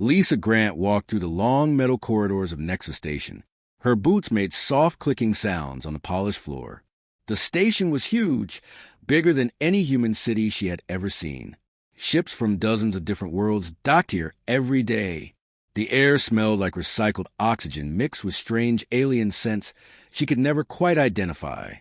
Lisa Grant walked through the long metal corridors of Nexus Station. Her boots made soft clicking sounds on the polished floor. The station was huge, bigger than any human city she had ever seen. Ships from dozens of different worlds docked here every day. The air smelled like recycled oxygen mixed with strange alien scents she could never quite identify.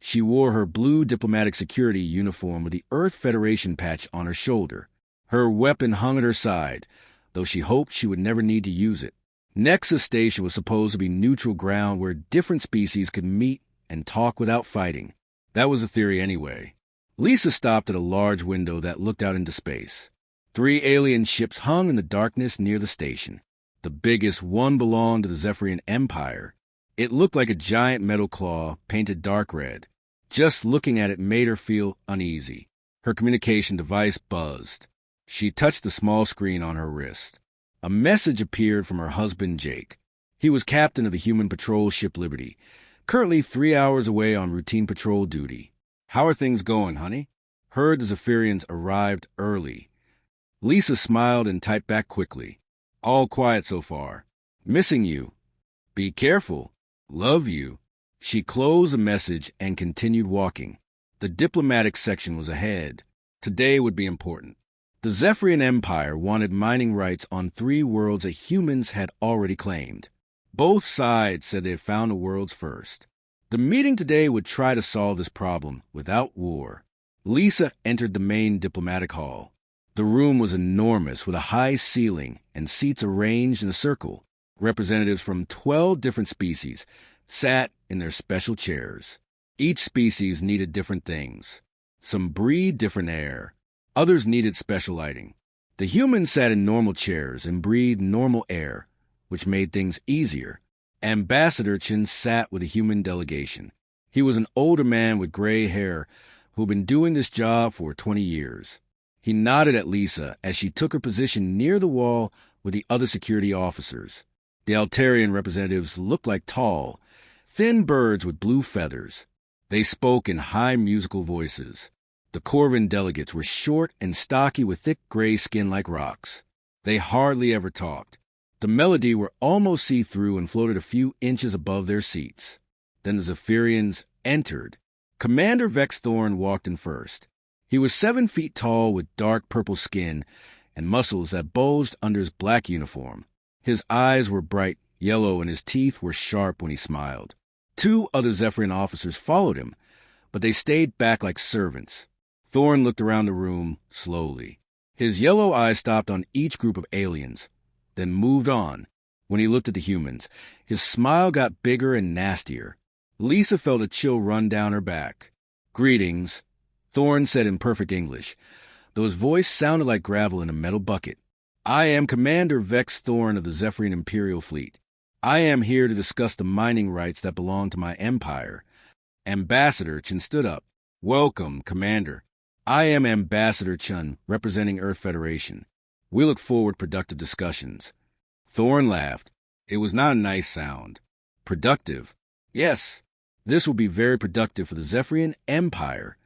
She wore her blue diplomatic security uniform with the Earth Federation patch on her shoulder. Her weapon hung at her side, though she hoped she would never need to use it. Nexus Station was supposed to be neutral ground where different species could meet and talk without fighting. That was the theory anyway. Lisa stopped at a large window that looked out into space. 3 alien ships hung in the darkness near the station. The biggest one belonged to the Zephyrian Empire. It looked like a giant metal claw painted dark red. Just looking at it made her feel uneasy. Her communication device buzzed. She touched the small screen on her wrist. A message appeared from her husband, Jake. He was captain of the human patrol ship Liberty, currently 3 hours away on routine patrol duty. "How are things going, honey?" "Heard the Zephyrians arrived early." Lisa smiled and typed back quickly. "All quiet so far. Missing you. Be careful. Love you." She closed the message and continued walking. The diplomatic section was ahead. Today would be important. The Zephyrian Empire wanted mining rights on 3 worlds that humans had already claimed. Both sides said they had found the worlds first. The meeting today would try to solve this problem without war. Lisa entered the main diplomatic hall. The room was enormous with a high ceiling and seats arranged in a circle. Representatives from 12 different species sat in their special chairs. Each species needed different things. Some breathed different air. Others needed special lighting. The humans sat in normal chairs and breathed normal air, which made things easier. Ambassador Chen sat with a human delegation. He was an older man with gray hair who had been doing this job for 20 years. He nodded at Lisa as she took her position near the wall with the other security officers. The Altarian representatives looked like tall, thin birds with blue feathers. They spoke in high musical voices. The Corvin delegates were short and stocky with thick gray skin like rocks. They hardly ever talked. The melody were almost see-through and floated a few inches above their seats. Then the Zephyrians entered. Commander Vex Thorn walked in first. He was 7 feet tall with dark purple skin and muscles that bulged under his black uniform. His eyes were bright yellow and his teeth were sharp when he smiled. 2 other Zephyrian officers followed him, but they stayed back like servants. Thorn looked around the room slowly. His yellow eyes stopped on each group of aliens, then moved on. When he looked at the humans, his smile got bigger and nastier. Lisa felt a chill run down her back. "Greetings," Thorn said in perfect English, though his voice sounded like gravel in a metal bucket. "I am Commander Vex Thorn of the Zephyrian Imperial Fleet. I am here to discuss the mining rights that belong to my empire." Ambassador Chen stood up. "Welcome, Commander. I am Ambassador Chen, representing Earth Federation. We look forward to productive discussions." Thorn laughed. It was not a nice sound. Productive? Yes, this will be very productive for the Zephyrian Empire.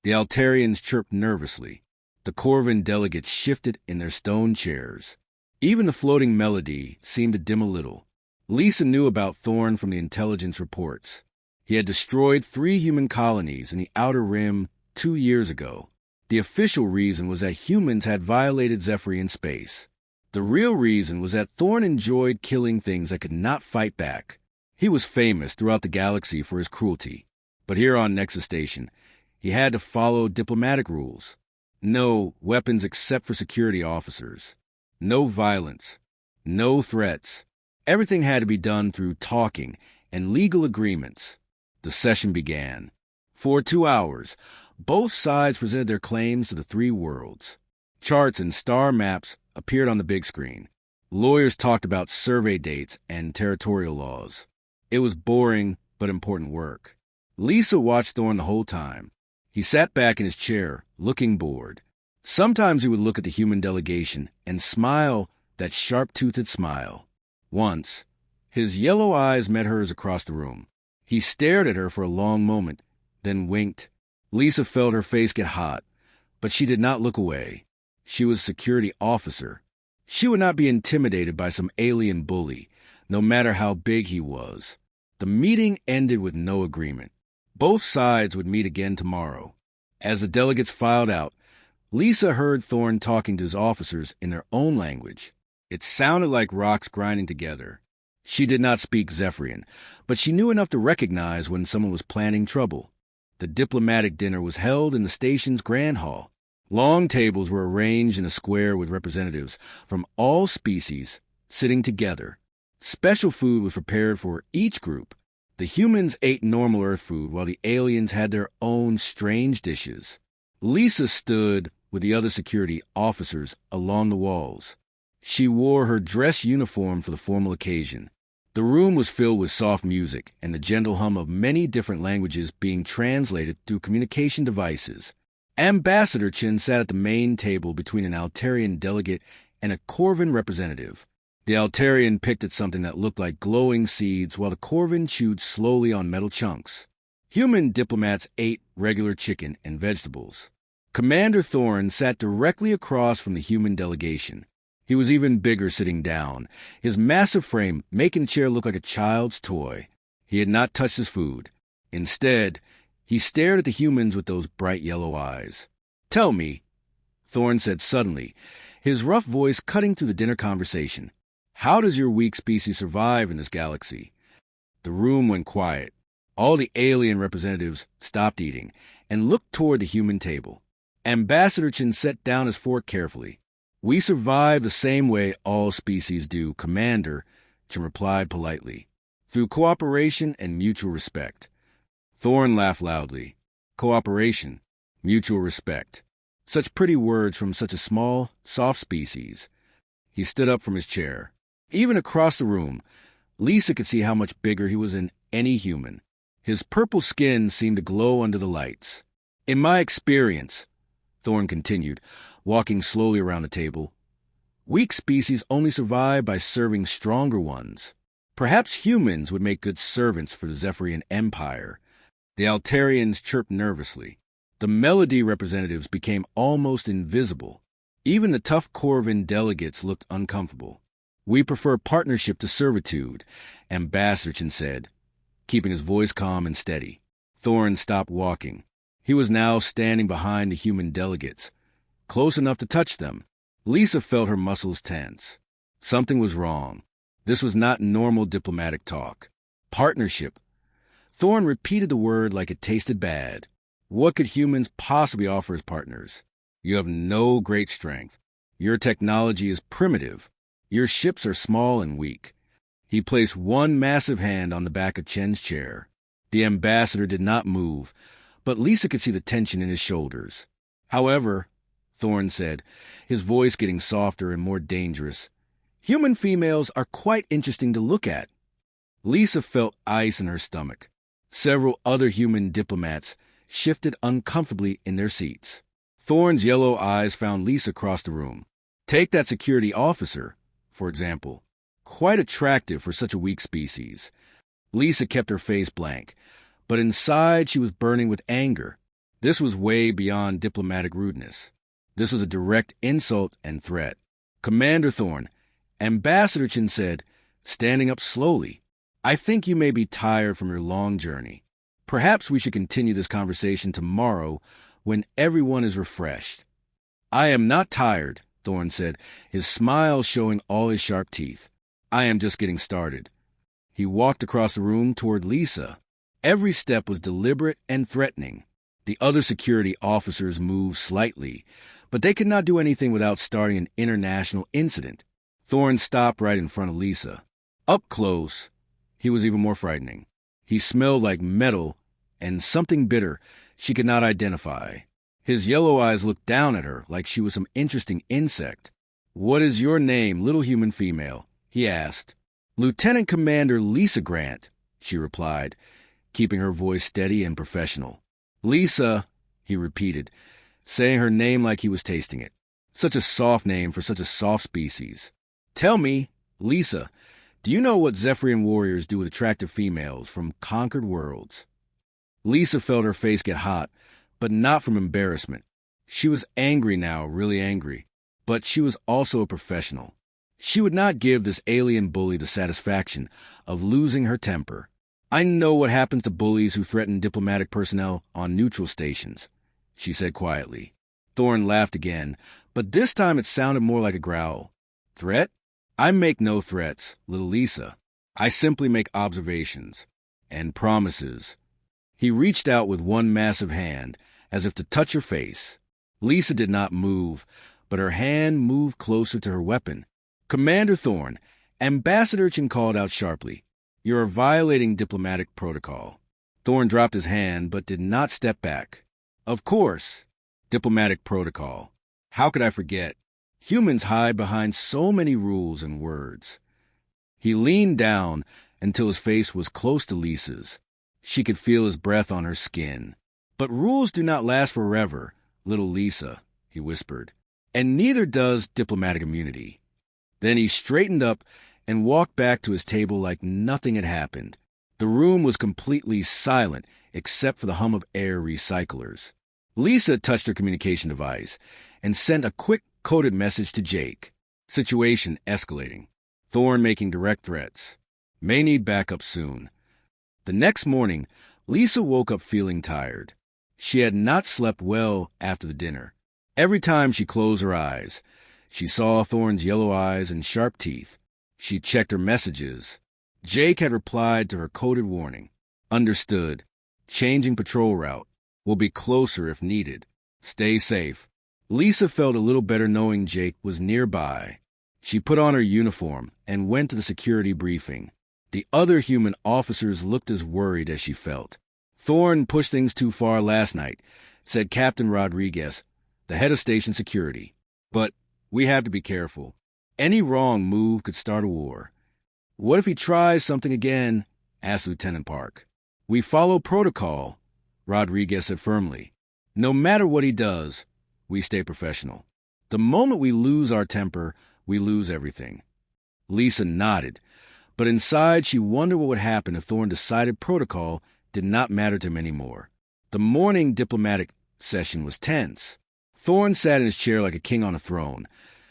The Altarians chirped nervously. The Corvin delegates shifted in their stone chairs. Even the floating melody seemed to dim a little. Lisa knew about Thorn from the intelligence reports. He had destroyed 3 human colonies in the Outer Rim 2 years ago. The official reason was that humans had violated Zephyrian space. The real reason was that Thorn enjoyed killing things that could not fight back. He was famous throughout the galaxy for his cruelty. But here on Nexus Station, he had to follow diplomatic rules. No weapons except for security officers. No violence. No threats. Everything had to be done through talking and legal agreements. The session began. For 2 hours, both sides presented their claims to the 3 worlds. Charts and star maps appeared on the big screen. Lawyers talked about survey dates and territorial laws. It was boring but important work. Lisa watched Thorn the whole time. He sat back in his chair, looking bored. Sometimes he would look at the human delegation and smile that sharp-toothed smile. Once, his yellow eyes met hers across the room. He stared at her for a long moment, then winked. Lisa felt her face get hot, but she did not look away. She was a security officer. She would not be intimidated by some alien bully, no matter how big he was. The meeting ended with no agreement. Both sides would meet again tomorrow. As the delegates filed out, Lisa heard Thorne talking to his officers in their own language. It sounded like rocks grinding together. She did not speak Zephyrian, but she knew enough to recognize when someone was planning trouble. The diplomatic dinner was held in the station's grand hall. Long tables were arranged in a square with representatives from all species sitting together. Special food was prepared for each group. The humans ate normal Earth food while the aliens had their own strange dishes. Lisa stood with the other security officers along the walls. She wore her dress uniform for the formal occasion. The room was filled with soft music and the gentle hum of many different languages being translated through communication devices. Ambassador Chin sat at the main table between an Altarian delegate and a Corvan representative. The Altarian picked at something that looked like glowing seeds while the Corvan chewed slowly on metal chunks. Human diplomats ate regular chicken and vegetables. Commander Thorne sat directly across from the human delegation. He was even bigger sitting down, his massive frame making the chair look like a child's toy. He had not touched his food. Instead, he stared at the humans with those bright yellow eyes. "Tell me," Thorne said suddenly, his rough voice cutting through the dinner conversation, "how does your weak species survive in this galaxy?" The room went quiet. All the alien representatives stopped eating and looked toward the human table. Ambassador Chin set down his fork carefully. "We survive the same way all species do, Commander," Chin replied politely, "through cooperation and mutual respect." Thorne laughed loudly. Cooperation, mutual respect. Such pretty words from such a small, soft species. He stood up from his chair. Even across the room, Lisa could see how much bigger he was than any human. His purple skin seemed to glow under the lights. "In my experience," Thorne continued, walking slowly around the table, "weak species only survive by serving stronger ones. Perhaps humans would make good servants for the Zephyrian Empire." The Altarians chirped nervously. The Melody representatives became almost invisible. Even the tough Corvan delegates looked uncomfortable. "We prefer partnership to servitude," Ambassador Chin said, keeping his voice calm and steady. Thorne stopped walking. He was now standing behind the human delegates, close enough to touch them. Lisa felt her muscles tense. Something was wrong. This was not normal diplomatic talk. Partnership. Thorne repeated the word like it tasted bad. What could humans possibly offer as partners? You have no great strength. Your technology is primitive. Your ships are small and weak. He placed one massive hand on the back of Chen's chair. The ambassador did not move, but Lisa could see the tension in his shoulders. "However," Thorne said, his voice getting softer and more dangerous, "human females are quite interesting to look at." Lisa felt ice in her stomach. Several other human diplomats shifted uncomfortably in their seats. Thorne's yellow eyes found Lisa across the room. Take that security officer, for example. Quite attractive for such a weak species. Lisa kept her face blank, but inside she was burning with anger. This was way beyond diplomatic rudeness. This was a direct insult and threat. "Commander Thorne," Ambassador Chin said, standing up slowly, "I think you may be tired from your long journey. Perhaps we should continue this conversation tomorrow when everyone is refreshed." "I am not tired," Thorne said, his smile showing all his sharp teeth. "I am just getting started." He walked across the room toward Lisa. Every step was deliberate and threatening. The other security officers moved slightly, but they could not do anything without starting an international incident. Thorne stopped right in front of Lisa. Up close, he was even more frightening. He smelled like metal and something bitter she could not identify. His yellow eyes looked down at her like she was some interesting insect. "What is your name, little human female?" he asked. "Lieutenant Commander Lisa Grant," she replied, keeping her voice steady and professional. "Lisa," he repeated, saying her name like he was tasting it. Such a soft name for such a soft species. "Tell me, Lisa, do you know what Zephyrian warriors do with attractive females from conquered worlds?" Lisa felt her face get hot, but not from embarrassment. She was angry now, really angry, but she was also a professional. She would not give this alien bully the satisfaction of losing her temper. "I know what happens to bullies who threaten diplomatic personnel on neutral stations," she said quietly. Thorne laughed again, but this time it sounded more like a growl. "Threat? I make no threats, little Lisa. I simply make observations and promises." He reached out with one massive hand, as if to touch her face. Lisa did not move, but her hand moved closer to her weapon. "Commander Thorne," Ambassador Chin called out sharply, "you are violating diplomatic protocol." Thorne dropped his hand, but did not step back. "Of course. Diplomatic protocol. How could I forget? Humans hide behind so many rules and words." He leaned down until his face was close to Lisa's. She could feel his breath on her skin. "But rules do not last forever, little Lisa," he whispered. "And neither does diplomatic immunity." Then he straightened up and walked back to his table like nothing had happened. The room was completely silent except for the hum of air recyclers. Lisa touched her communication device and sent a quick coded message to Jake. Situation escalating. Thorne making direct threats. May need backup soon. The next morning, Lisa woke up feeling tired. She had not slept well after the dinner. Every time she closed her eyes, she saw Thorne's yellow eyes and sharp teeth. She checked her messages. Jake had replied to her coded warning. "Understood. Changing patrol route. Will be closer if needed. Stay safe." Lisa felt a little better knowing Jake was nearby. She put on her uniform and went to the security briefing. The other human officers looked as worried as she felt. "Thorne pushed things too far last night," said Captain Rodriguez, the head of station security. "But we have to be careful. Any wrong move could start a war." "What if he tries something again?" asked Lieutenant Park. "We follow protocol," Rodriguez said firmly. "No matter what he does, we stay professional. The moment we lose our temper, we lose everything." Lisa nodded, but inside she wondered what would happen if Thorne decided protocol did not matter to him anymore. The morning diplomatic session was tense. Thorne sat in his chair like a king on a throne,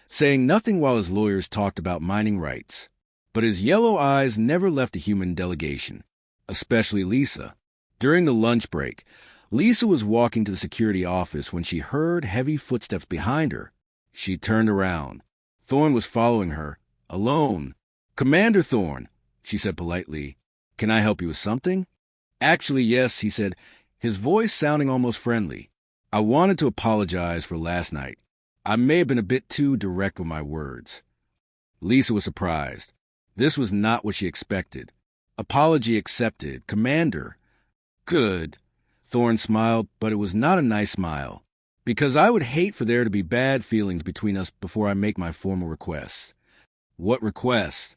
saying nothing while his lawyers talked about mining rights. But his yellow eyes never left the human delegation, especially Lisa. During the lunch break, Lisa was walking to the security office when she heard heavy footsteps behind her. She turned around. Thorne was following her, alone. "Commander Thorne," she said politely, "can I help you with something?" "Actually, yes," he said, his voice sounding almost friendly. "I wanted to apologize for last night. I may have been a bit too direct with my words." Lisa was surprised. This was not what she expected. Apology accepted. "Commander." "Good." Thorne smiled, but it was not a nice smile. "Because I would hate for there to be bad feelings between us before I make my formal requests." "What request?"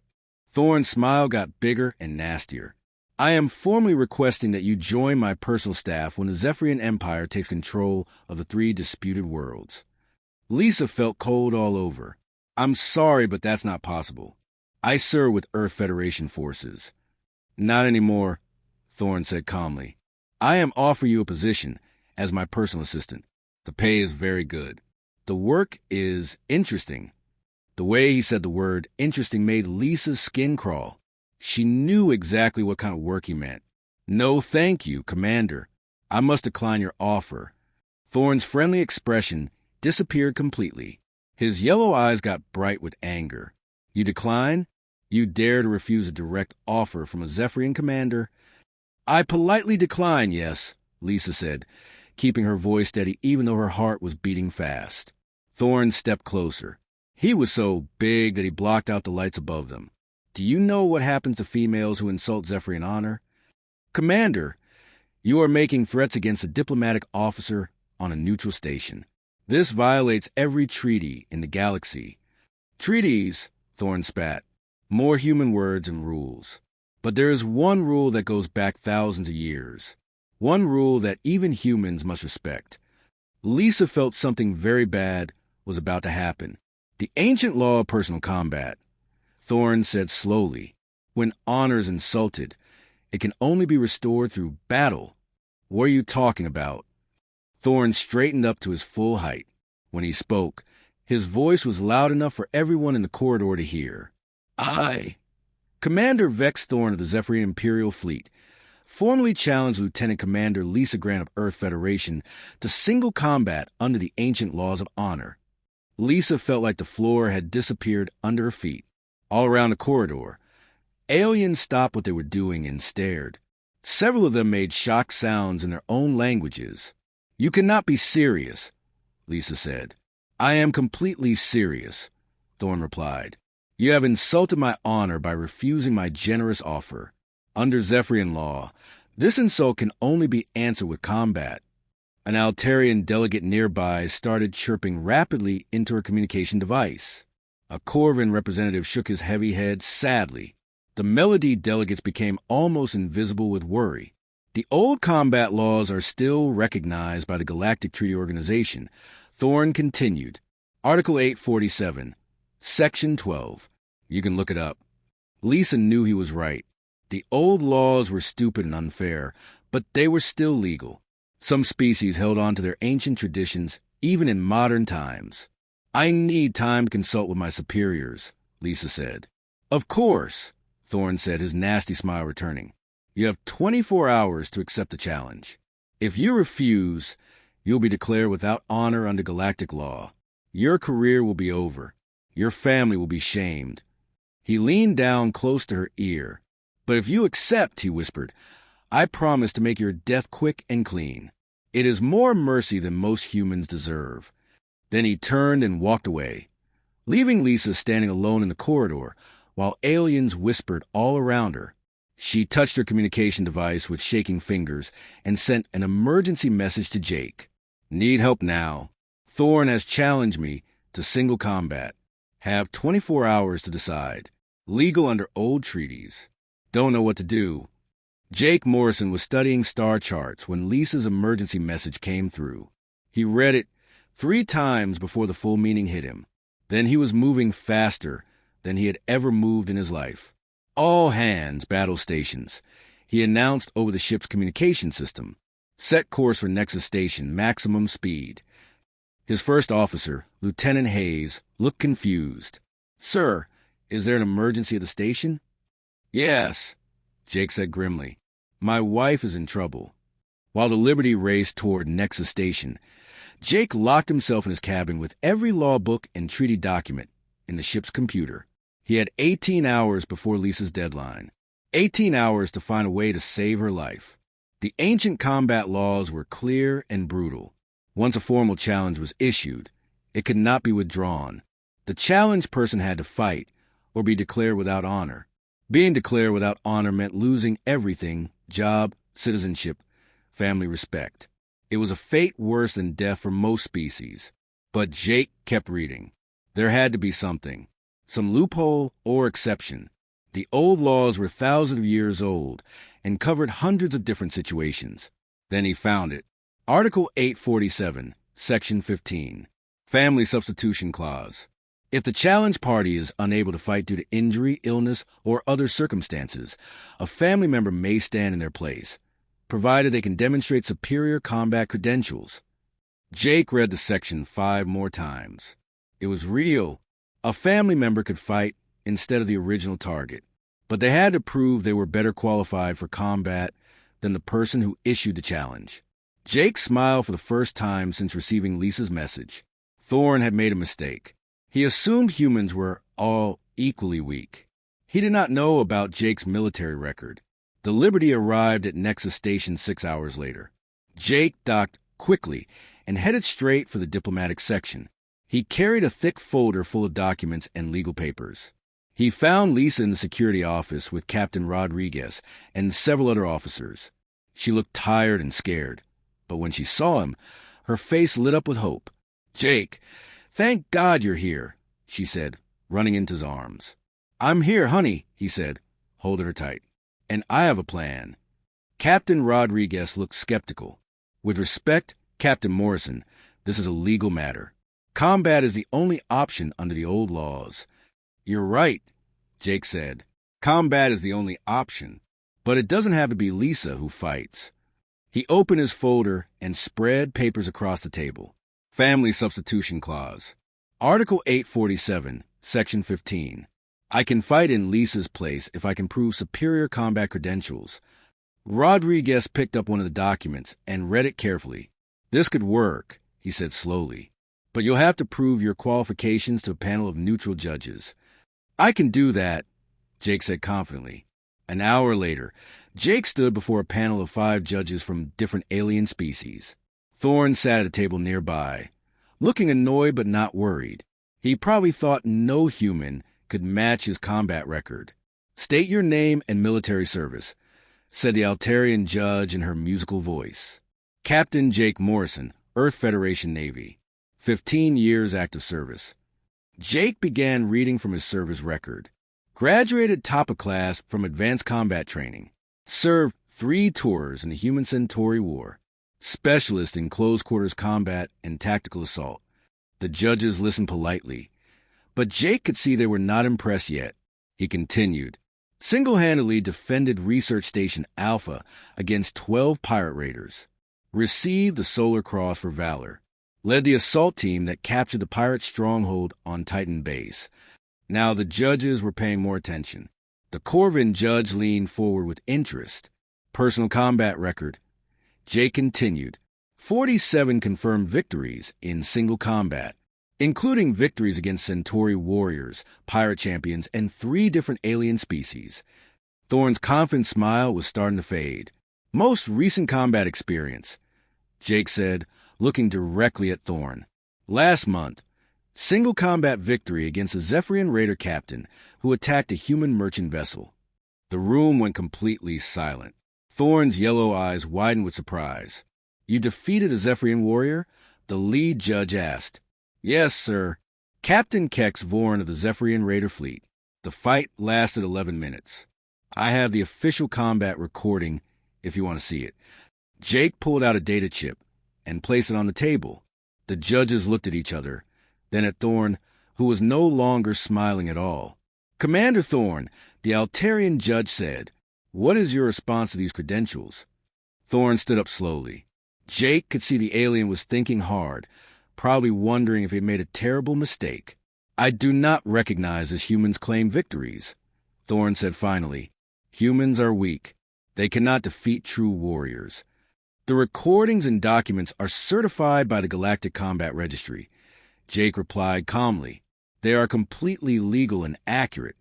Thorne's smile got bigger and nastier. "I am formally requesting that you join my personal staff when the Zephyrian Empire takes control of the 3 disputed worlds." Lisa felt cold all over. "I'm sorry, but that's not possible. I serve with Earth Federation forces." "Not anymore," Thorne said calmly. "I am offering you a position as my personal assistant. The pay is very good. The work is interesting." The way he said the word interesting made Lisa's skin crawl. She knew exactly what kind of work he meant. "No, thank you, Commander. I must decline your offer." Thorne's friendly expression disappeared completely. His yellow eyes got bright with anger. "You decline? You dare to refuse a direct offer from a Zephyrian commander?" "I politely decline, yes," Lisa said, keeping her voice steady even though her heart was beating fast. Thorne stepped closer. He was so big that he blocked out the lights above them. "Do you know what happens to females who insult Zephyrian honor?" "Commander, you are making threats against a diplomatic officer on a neutral station. This violates every treaty in the galaxy." "Treaties," Thorne spat. "More human words and rules. But there is one rule that goes back thousands of years. One rule that even humans must respect." Lisa felt something very bad was about to happen. "The ancient law of personal combat," Thorne said slowly. "When honor is insulted, it can only be restored through battle. What are you talking about?" Thorne straightened up to his full height. When he spoke, His voice was loud enough for everyone in the corridor to hear. I, Commander Vex Thorn of the Zephyrian Imperial Fleet, formally challenged Lieutenant Commander Lisa Grant of Earth Federation to single combat under the ancient laws of honor. Lisa felt like the floor had disappeared under her feet. All around the corridor, aliens stopped what they were doing and stared. Several of them made shocked sounds in their own languages. "You cannot be serious," Lisa said. "I am completely serious," Thorn replied. "You have insulted my honor by refusing my generous offer. Under Zephyrian law, this insult can only be answered with combat." An Altarian delegate nearby started chirping rapidly into her communication device. A Corvin representative shook his heavy head sadly. The Melody delegates became almost invisible with worry. The old combat laws are still recognized by the Galactic Treaty Organization. Thorn continued. Article 847, Section 12. You can look it up. Lisa knew he was right. The old laws were stupid and unfair, but they were still legal. Some species held on to their ancient traditions, even in modern times. "I need time to consult with my superiors," Lisa said. "Of course," Thorn said, his nasty smile returning. "You have 24 hours to accept the challenge. If you refuse, you'll be declared without honor under galactic law. Your career will be over. Your family will be shamed." He leaned down close to her ear. "But if you accept," he whispered, "I promise to make your death quick and clean. It is more mercy than most humans deserve." Then he turned and walked away, leaving Lisa standing alone in the corridor while aliens whispered all around her. She touched her communication device with shaking fingers and sent an emergency message to Jake. "Need help now. Thorn has challenged me to single combat. Have 24 hours to decide. Legal under old treaties. Don't know what to do." Jake Morrison was studying star charts when Lisa's emergency message came through. He read it 3 times before the full meaning hit him. Then he was moving faster than he had ever moved in his life. "All hands, battle stations," he announced over the ship's communication system. "Set course for Nexus Station, maximum speed." His first officer, Lieutenant Hayes, looked confused. "Sir, is there an emergency at the station?" "Yes," Jake said grimly. "My wife is in trouble." While the Liberty raced toward Nexus Station, Jake locked himself in his cabin with every law book and treaty document in the ship's computer. He had 18 hours before Lisa's deadline. 18 hours to find a way to save her life. The ancient combat laws were clear and brutal. Once a formal challenge was issued, it could not be withdrawn. The challenged person had to fight or be declared without honor. Being declared without honor meant losing everything: job, citizenship, family respect. It was a fate worse than death for most species. But Jake kept reading. There had to be something. Some loophole or exception. The old laws were thousands of years old and covered hundreds of different situations. Then he found it. Article 847, Section 15. Family Substitution Clause. If the challenge party is unable to fight due to injury, illness, or other circumstances, a family member may stand in their place, provided they can demonstrate superior combat credentials. Jake read the section 5 more times. It was real. A family member could fight instead of the original target, but they had to prove they were better qualified for combat than the person who issued the challenge. Jake smiled for the first time since receiving Lisa's message. Thorn had made a mistake. He assumed humans were all equally weak. He did not know about Jake's military record. The Liberty arrived at Nexus Station 6 hours later. Jake docked quickly and headed straight for the diplomatic section. He carried a thick folder full of documents and legal papers. He found Lisa in the security office with Captain Rodriguez and several other officers. She looked tired and scared, but when she saw him, her face lit up with hope. "Jake, thank God you're here," she said, running into his arms. "I'm here, honey," he said, holding her tight. "And I have a plan." Captain Rodriguez looked skeptical. "With respect, Captain Morrison, this is a legal matter. Combat is the only option under the old laws." "You're right," Jake said. "Combat is the only option, but it doesn't have to be Lisa who fights." He opened his folder and spread papers across the table. Family Substitution Clause. Article 847, Section 15. I can fight in Lisa's place if I can prove superior combat credentials. Rodriguez picked up one of the documents and read it carefully. This could work, he said slowly. But you'll have to prove your qualifications to a panel of neutral judges. I can do that, Jake said confidently. An hour later, Jake stood before a panel of 5 judges from different alien species. Thorne sat at a table nearby, looking annoyed but not worried. He probably thought no human could match his combat record. State your name and military service, said the Altarian judge in her musical voice. Captain Jake Morrison, Earth Federation Navy. 15 years active service. Jake began reading from his service record. Graduated top of class from advanced combat training. Served 3 tours in the Human Centauri War. Specialist in close quarters combat and tactical assault. The judges listened politely, but Jake could see they were not impressed yet. He continued. Single-handedly defended Research Station Alpha against 12 pirate raiders. Received the Solar Cross for valor. Led the assault team that captured the pirate stronghold on Titan Base. Now the judges were paying more attention. The Corvin judge leaned forward with interest. Personal combat record. Jake continued. 47 confirmed victories in single combat, including victories against Centauri warriors, pirate champions, and 3 different alien species. Thorne's confident smile was starting to fade. Most recent combat experience, Jake said, looking directly at Thorne. Last month, single combat victory against a Zephyrian raider captain who attacked a human merchant vessel. The room went completely silent. Thorne's yellow eyes widened with surprise. You defeated a Zephyrian warrior? The lead judge asked. Yes, sir. Captain Kex Vorn of the Zephyrian raider fleet. The fight lasted 11 minutes. I have the official combat recording if you want to see it. Jake pulled out a data chip and placed it on the table. The judges looked at each other, then at Thorne, who was no longer smiling at all. Commander Thorne, the Altarian judge said, what is your response to these credentials? Thorne stood up slowly. Jake could see the alien was thinking hard, probably wondering if he had made a terrible mistake. I do not recognize as humans claim victories, Thorne said finally. Humans are weak. They cannot defeat true warriors. The recordings and documents are certified by the Galactic Combat Registry, Jake replied calmly. They are completely legal and accurate.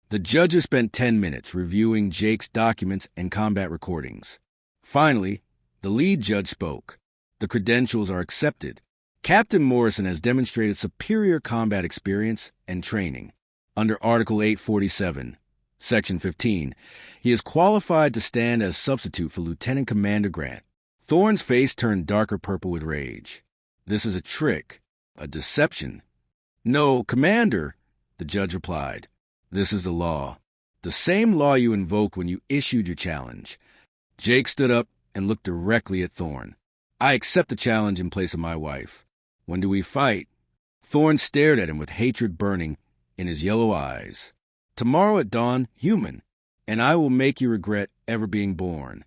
The judges spent 10 minutes reviewing Jake's documents and combat recordings. Finally, the lead judge spoke. The credentials are accepted. Captain Morrison has demonstrated superior combat experience and training. Under Article 847, Section 15, he is qualified to stand as substitute for Lieutenant Commander Grant. Thorne's face turned darker purple with rage. This is a trick, a deception. No, Commander, the judge replied. This is the law. The same law you invoked when you issued your challenge. Jake stood up and looked directly at Thorne. I accept the challenge in place of my wife. When do we fight? Thorne stared at him with hatred burning in his yellow eyes. Tomorrow at dawn, human, and I will make you regret ever being born.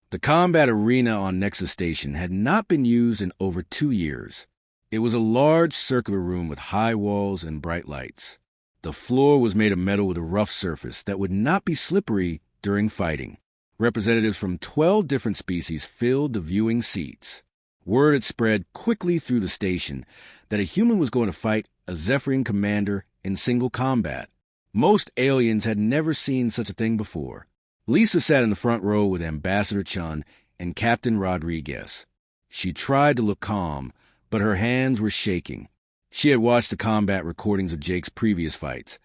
The combat arena on Nexus Station had not been used in over 2 years. It was a large circular room with high walls and bright lights. The floor was made of metal with a rough surface that would not be slippery during fighting. Representatives from 12 different species filled the viewing seats. Word had spread quickly through the station that a human was going to fight a Zephyrian commander in single combat. Most aliens had never seen such a thing before. Lisa sat in the front row with Ambassador Chun and Captain Rodriguez. She tried to look calm, but her hands were shaking. She had watched the combat recordings of Jake's previous fights.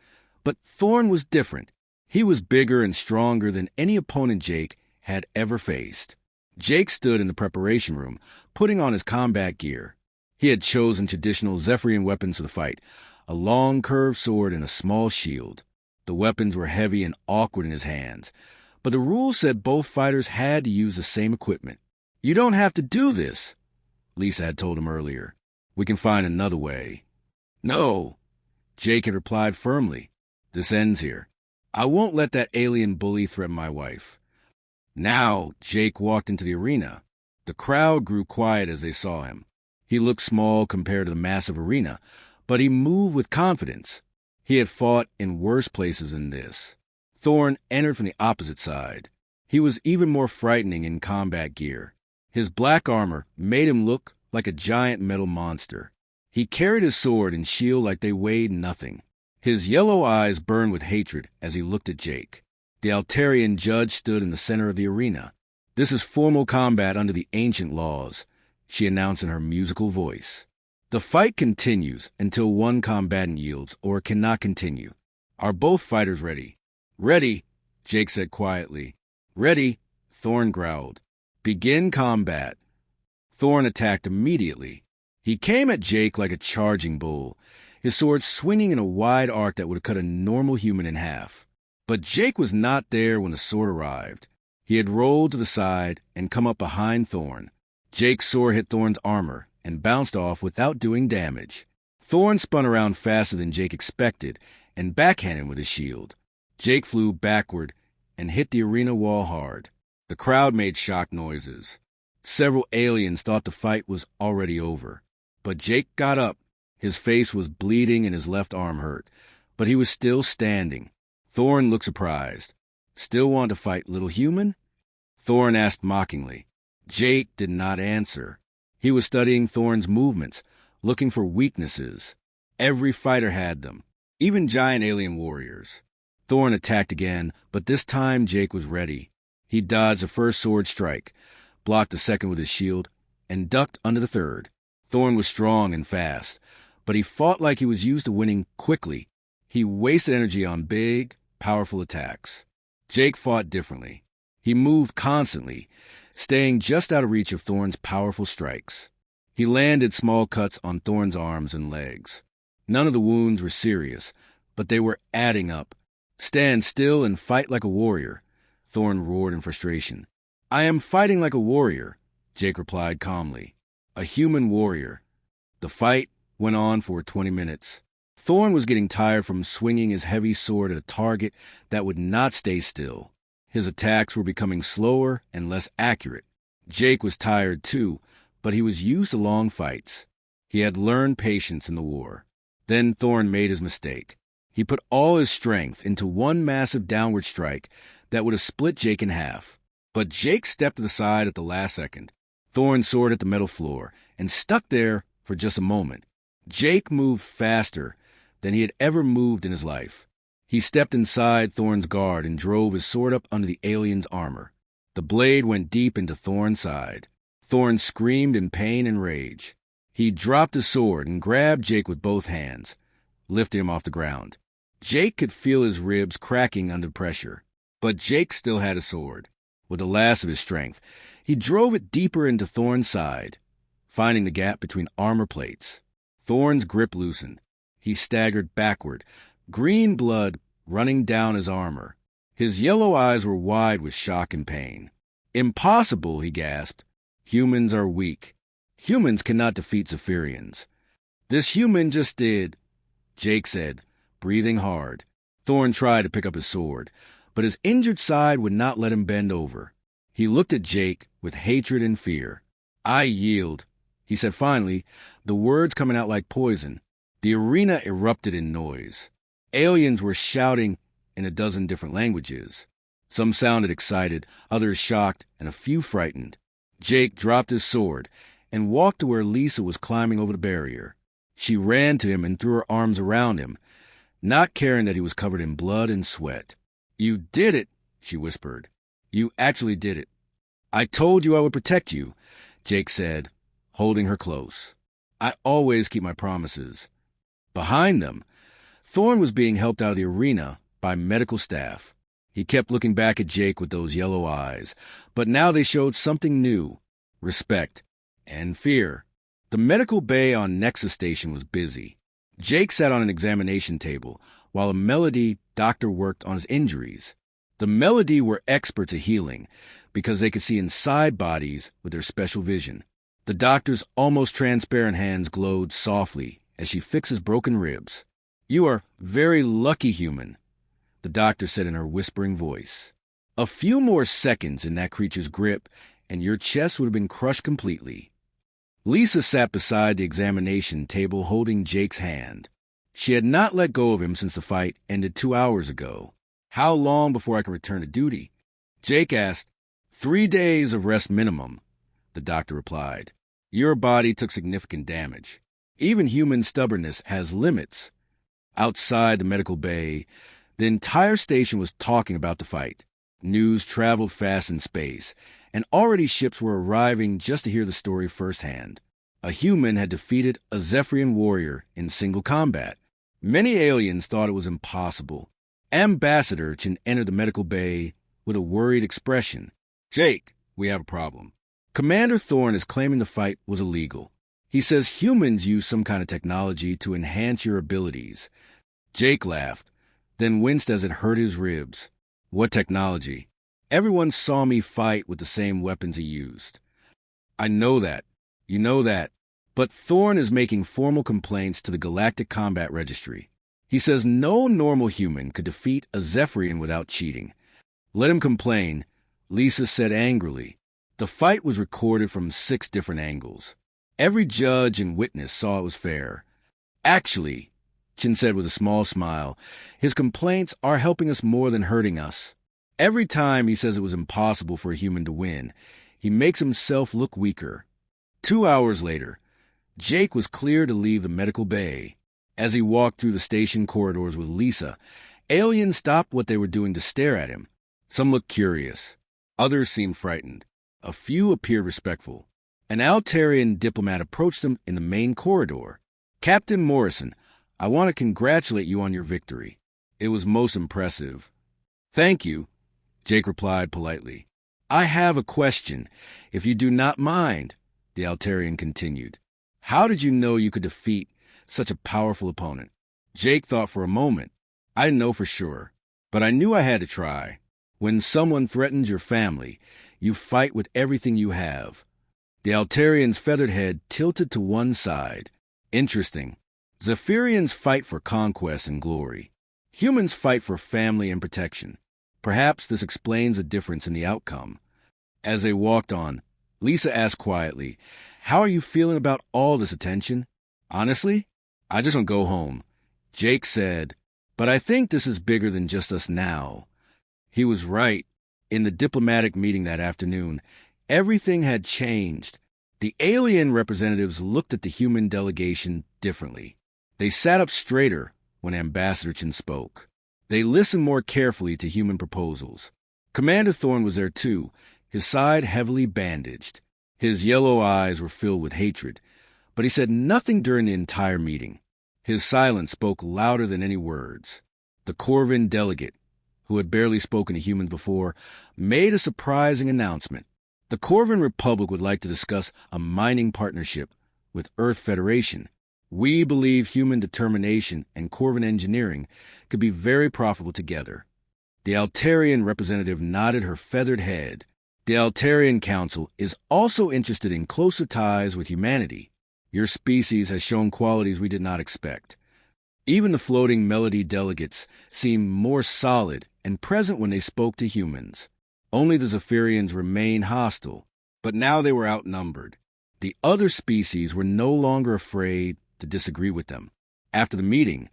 But Thorne was different. He was bigger and stronger than any opponent Jake had ever faced. Jake stood in the preparation room, putting on his combat gear. He had chosen traditional Zephyrian weapons for the fight, a long curved sword and a small shield. The weapons were heavy and awkward in his hands, but the rules said both fighters had to use the same equipment. You don't have to do this, Lisa had told him earlier. We can find another way. No, Jake had replied firmly. This ends here. I won't let that alien bully threaten my wife. Now, Jake walked into the arena. The crowd grew quiet as they saw him. He looked small compared to the massive arena, but he moved with confidence. He had fought in worse places than this. Thorn entered from the opposite side. He was even more frightening in combat gear. His black armor made him look like a giant metal monster. He carried his sword and shield like they weighed nothing. His yellow eyes burned with hatred as he looked at Jake. The Altarian judge stood in the center of the arena. "This is formal combat under the ancient laws," she announced in her musical voice. "The fight continues until one combatant yields or cannot continue. Are both fighters ready?" "Ready," Jake said quietly. "Ready," Thorn growled. "Begin combat." Thorn attacked immediately. He came at Jake like a charging bull, his sword swinging in a wide arc that would have cut a normal human in half. But Jake was not there when the sword arrived. He had rolled to the side and come up behind Thorn. Jake's sword hit Thorn's armor and bounced off without doing damage. Thorn spun around faster than Jake expected and backhanded with his shield. Jake flew backward and hit the arena wall hard. The crowd made shocked noises. Several aliens thought the fight was already over. But Jake got up. His face was bleeding and his left arm hurt, but he was still standing. Thorn looked surprised. "Still want to fight, little human?" Thorn asked mockingly. Jake did not answer. He was studying Thorn's movements, looking for weaknesses. Every fighter had them, even giant alien warriors. Thorn attacked again, but this time Jake was ready. He dodged the first sword strike, blocked the second with his shield, and ducked under the third. Thorn was strong and fast, but he fought like he was used to winning quickly. He wasted energy on big, powerful attacks. Jake fought differently. He moved constantly, staying just out of reach of Thorn's powerful strikes. He landed small cuts on Thorn's arms and legs. None of the wounds were serious, but they were adding up. "Stand still and fight like a warrior," Thorn roared in frustration. "I am fighting like a warrior," Jake replied calmly. "A human warrior." The fight went on for 20 minutes. Thorn was getting tired from swinging his heavy sword at a target that would not stay still. His attacks were becoming slower and less accurate. Jake was tired too, but he was used to long fights. He had learned patience in the war. Then Thorn made his mistake. He put all his strength into one massive downward strike that would have split Jake in half. But Jake stepped to the side at the last second. Thorn's sword hit the metal floor and stuck there for just a moment. Jake moved faster than he had ever moved in his life. He stepped inside Thorn's guard and drove his sword up under the alien's armor. The blade went deep into Thorn's side. Thorn screamed in pain and rage. He dropped his sword and grabbed Jake with both hands, lifting him off the ground. Jake could feel his ribs cracking under pressure, but Jake still had his sword. With the last of his strength, he drove it deeper into Thorn's side, finding the gap between armor plates. Thorn's grip loosened. He staggered backward, green blood running down his armor. His yellow eyes were wide with shock and pain. "Impossible," he gasped. "Humans are weak. Humans cannot defeat Zephyrians." "This human just did," Jake said, breathing hard. Thorn tried to pick up his sword, but his injured side would not let him bend over. He looked at Jake with hatred and fear. "I yield," he said finally, the words coming out like poison. The arena erupted in noise. Aliens were shouting in a dozen different languages. Some sounded excited, others shocked, and a few frightened. Jake dropped his sword and walked to where Lisa was climbing over the barrier. She ran to him and threw her arms around him, not caring that he was covered in blood and sweat. "You did it," she whispered. "You actually did it." "I told you I would protect you," Jake said, holding her close. "I always keep my promises." Behind them, Thorn was being helped out of the arena by medical staff. He kept looking back at Jake with those yellow eyes, but now they showed something new: respect and fear. The medical bay on Nexus Station was busy. Jake sat on an examination table, while a Melody doctor worked on his injuries. The Melody were experts at healing, because they could see inside bodies with their special vision. The doctor's almost transparent hands glowed softly as she fixed his broken ribs. "You are very lucky, human," the doctor said in her whispering voice. "A few more seconds in that creature's grip, and your chest would have been crushed completely." Lisa sat beside the examination table holding Jake's hand. She had not let go of him since the fight ended 2 hours ago. How long before I can return to duty? Jake asked. 3 days of rest minimum, the doctor replied. Your body took significant damage. Even human stubbornness has limits. Outside the medical bay, the entire station was talking about the fight. News traveled fast in space, and already ships were arriving just to hear the story firsthand. A human had defeated a Zephyrian warrior in single combat. Many aliens thought it was impossible. Ambassador Chen entered the medical bay with a worried expression. Jake, we have a problem. Commander Thorne is claiming the fight was illegal. He says humans use some kind of technology to enhance your abilities. Jake laughed, then winced as it hurt his ribs. What technology? Everyone saw me fight with the same weapons he used. I know that. You know that. But Thorne is making formal complaints to the Galactic Combat Registry. He says no normal human could defeat a Zephyrian without cheating. Let him complain, Lisa said angrily. The fight was recorded from 6 different angles. Every judge and witness saw it was fair. Actually, Chin said with a small smile, his complaints are helping us more than hurting us. Every time he says it was impossible for a human to win, he makes himself look weaker. 2 hours later, Jake was cleared to leave the medical bay. As he walked through the station corridors with Lisa, aliens stopped what they were doing to stare at him. Some looked curious. Others seemed frightened. A few appeared respectful. An Altarian diplomat approached them in the main corridor. Captain Morrison, I want to congratulate you on your victory. It was most impressive. Thank you, Jake replied politely. I have a question, if you do not mind, the Altarian continued. How did you know you could defeat such a powerful opponent? Jake thought for a moment. I didn't know for sure, but I knew I had to try. When someone threatens your family, you fight with everything you have. The Altarian's feathered head tilted to one side. Interesting. Zephyrians fight for conquest and glory. Humans fight for family and protection. Perhaps this explains the difference in the outcome. As they walked on, Lisa asked quietly, How are you feeling about all this attention? Honestly, I just want to go home. Jake said, But I think this is bigger than just us now. He was right. In the diplomatic meeting that afternoon, everything had changed. The alien representatives looked at the human delegation differently. They sat up straighter when Ambassador Chen spoke. They listened more carefully to human proposals. Commander Thorne was there too, his side heavily bandaged. His yellow eyes were filled with hatred, but he said nothing during the entire meeting. His silence spoke louder than any words. The Corvin delegate, who had barely spoken to humans before, made a surprising announcement. The Corvin Republic would like to discuss a mining partnership with Earth Federation. We believe human determination and Corvin engineering could be very profitable together. The Altarian representative nodded her feathered head. The Altarian Council is also interested in closer ties with humanity. Your species has shown qualities we did not expect. Even the floating melody delegates seemed more solid and present when they spoke to humans. Only the Zephyrians remained hostile, but now they were outnumbered. The other species were no longer afraid to disagree with them. After the meeting,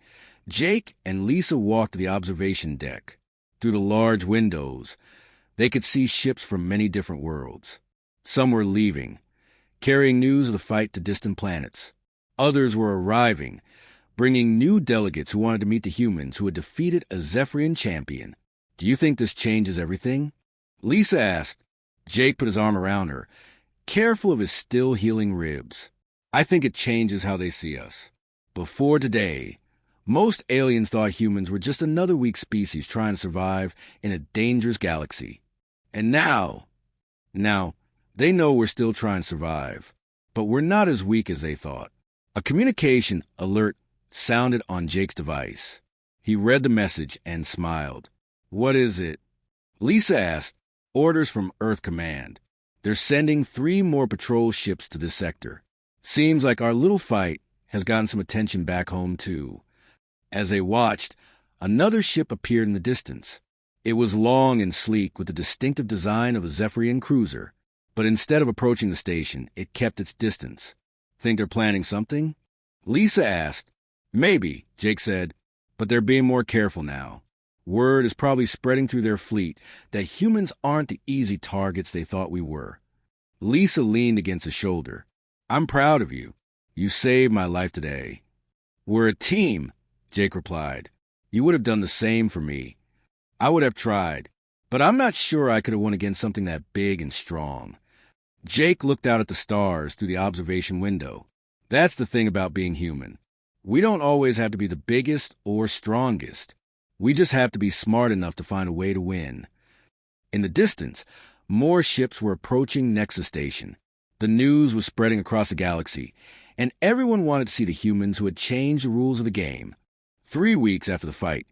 Jake and Lisa walked to the observation deck. Through the large windows, they could see ships from many different worlds. Some were leaving, carrying news of the fight to distant planets. Others were arriving, bringing new delegates who wanted to meet the humans who had defeated a Zephyrian champion. Do you think this changes everything? Lisa asked. Jake put his arm around her, careful of his still healing ribs. I think it changes how they see us. Before today, most aliens thought humans were just another weak species trying to survive in a dangerous galaxy. And now, they know we're still trying to survive, but we're not as weak as they thought. A communication alert sounded on Jake's device. He read the message and smiled. What is it? Lisa asked. Orders from Earth Command. They're sending 3 more patrol ships to this sector. Seems like our little fight has gotten some attention back home, too. As they watched, another ship appeared in the distance. It was long and sleek with the distinctive design of a Zephyrian cruiser, but instead of approaching the station, it kept its distance. Think they're planning something? Lisa asked. Maybe, Jake said, but they're being more careful now. Word is probably spreading through their fleet that humans aren't the easy targets they thought we were. Lisa leaned against his shoulder. I'm proud of you. You saved my life today. We're a team, Jake replied. You would have done the same for me. I would have tried, but I'm not sure I could have won against something that big and strong. Jake looked out at the stars through the observation window. That's the thing about being human. We don't always have to be the biggest or strongest. We just have to be smart enough to find a way to win. In the distance, more ships were approaching Nexus Station. The news was spreading across the galaxy, and everyone wanted to see the humans who had changed the rules of the game. 3 weeks after the fight,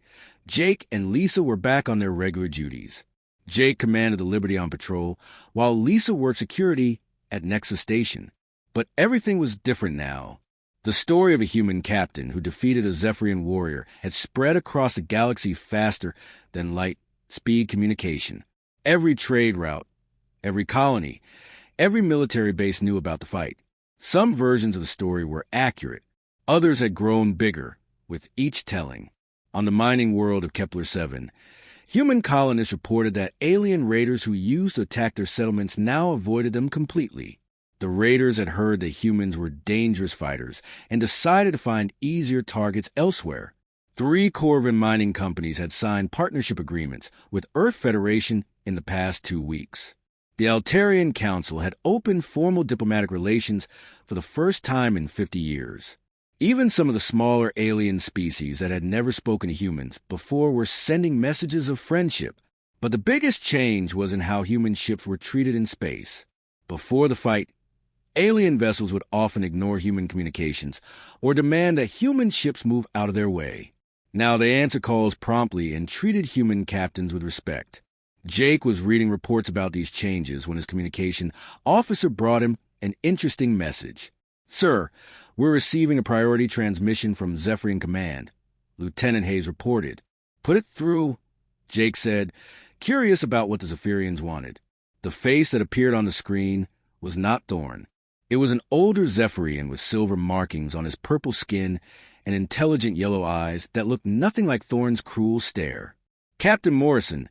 Jake and Lisa were back on their regular duties. Jake commanded the Liberty on patrol, while Lisa worked security at Nexus Station. But everything was different now. The story of a human captain who defeated a Zephyrian warrior had spread across the galaxy faster than light-speed communication. Every trade route, every colony, every military base knew about the fight. Some versions of the story were accurate. Others had grown bigger, with each telling. On the mining world of Kepler-7, human colonists reported that alien raiders who used to attack their settlements now avoided them completely. The raiders had heard that humans were dangerous fighters and decided to find easier targets elsewhere. 3 Corvin mining companies had signed partnership agreements with Earth Federation in the past 2 weeks. The Altarian Council had opened formal diplomatic relations for the first time in 50 years. Even some of the smaller alien species that had never spoken to humans before were sending messages of friendship. But the biggest change was in how human ships were treated in space. Before the fight, alien vessels would often ignore human communications or demand that human ships move out of their way. Now they answered calls promptly and treated human captains with respect. Jake was reading reports about these changes when his communication officer brought him an interesting message. Sir, we're receiving a priority transmission from Zephyrian Command, Lieutenant Hayes reported. Put it through, Jake said, curious about what the Zephyrians wanted. The face that appeared on the screen was not Thorn. It was an older Zephyrian with silver markings on his purple skin and intelligent yellow eyes that looked nothing like Thorn's cruel stare. Captain Morrison,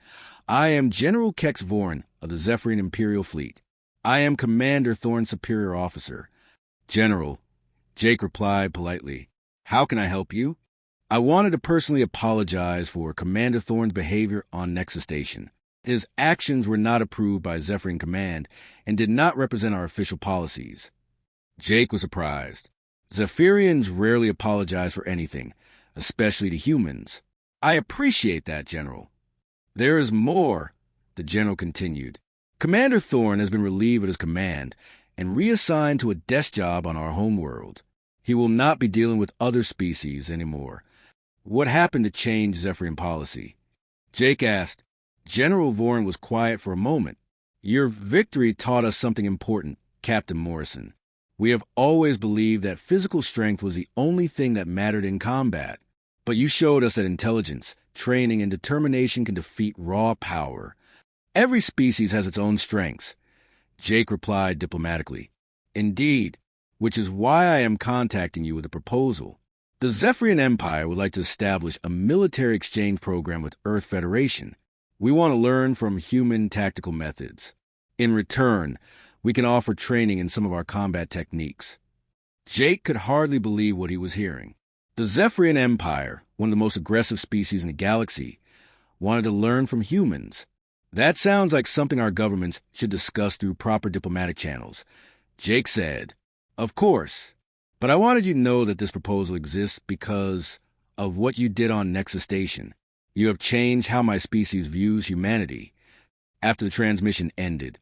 I am General Kex Vorin of the Zephyrian Imperial Fleet. I am Commander Thorn's superior officer. General, Jake replied politely. How can I help you? I wanted to personally apologize for Commander Thorn's behavior on Nexus Station. His actions were not approved by Zephyrian Command and did not represent our official policies. Jake was surprised. Zephyrians rarely apologize for anything, especially to humans. I appreciate that, General. There is more, the General continued. Commander Thorn has been relieved of his command and reassigned to a desk job on our home world. He will not be dealing with other species anymore. What happened to change Zephyrian policy? Jake asked. General Vorin was quiet for a moment. Your victory taught us something important, Captain Morrison. We have always believed that physical strength was the only thing that mattered in combat. But you showed us that intelligence, training, and determination can defeat raw power. Every species has its own strengths. Jake replied diplomatically. Indeed, which is why I am contacting you with a proposal. The Zephyrian Empire would like to establish a military exchange program with Earth Federation. We want to learn from human tactical methods. In return, we can offer training in some of our combat techniques. Jake could hardly believe what he was hearing. The Zephyrian Empire, one of the most aggressive species in the galaxy, wanted to learn from humans. That sounds like something our governments should discuss through proper diplomatic channels. Jake said, Of course, but I wanted you to know that this proposal exists because of what you did on Nexus Station. You have changed how my species views humanity. After the transmission ended,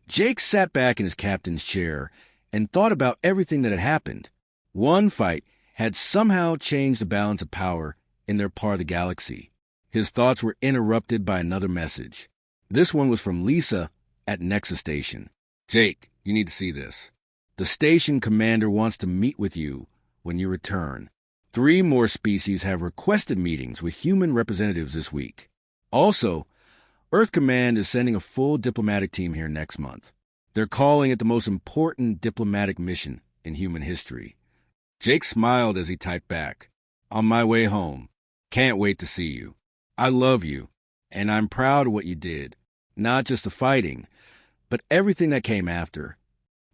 Jake sat back in his captain's chair and thought about everything that had happened. One fight had somehow changed the balance of power in their part of the galaxy. His thoughts were interrupted by another message. This one was from Lisa at Nexus Station. Jake, you need to see this. The station commander wants to meet with you when you return. 3 more species have requested meetings with human representatives this week. Also, Earth Command is sending a full diplomatic team here next month. They're calling it the most important diplomatic mission in human history. Jake smiled as he typed back, "On my way home. Can't wait to see you. I love you, and I'm proud of what you did. Not just the fighting, but everything that came after."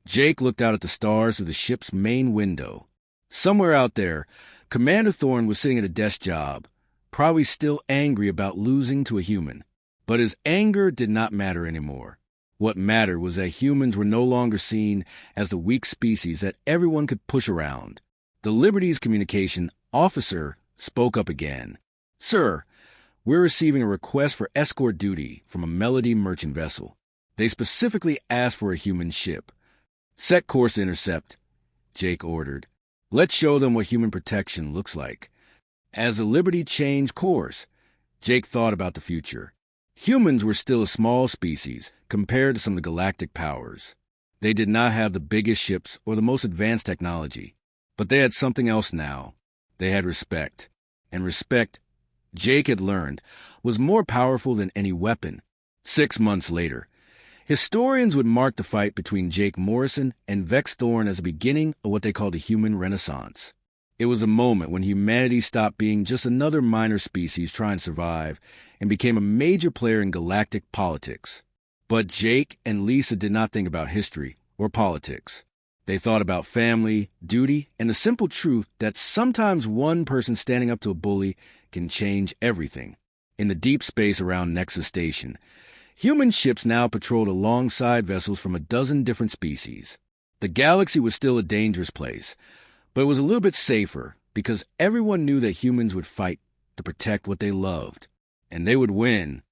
Jake looked out at the stars through the ship's main window. Somewhere out there, Commander Thorne was sitting at a desk job, probably still angry about losing to a human. But his anger did not matter anymore. What mattered was that humans were no longer seen as the weak species that everyone could push around. The Liberty's communication officer spoke up again. "Sir, we're receiving a request for escort duty from a Melody merchant vessel. They specifically asked for a human ship." "Set course to intercept," Jake ordered. "Let's show them what human protection looks like." As the Liberty changed course, Jake thought about the future. Humans were still a small species compared to some of the galactic powers. They did not have the biggest ships or the most advanced technology. But they had something else now. They had respect. And respect, Jake had learned, was more powerful than any weapon. 6 months later, historians would mark the fight between Jake Morrison and Vex Thorne as the beginning of what they called the human renaissance. It was a moment when humanity stopped being just another minor species trying to survive and became a major player in galactic politics. But Jake and Lisa did not think about history or politics. They thought about family, duty, and the simple truth that sometimes one person standing up to a bully can change everything. In the deep space around Nexus Station, human ships now patrolled alongside vessels from a dozen different species. The galaxy was still a dangerous place, but it was a little bit safer because everyone knew that humans would fight to protect what they loved. And they would win,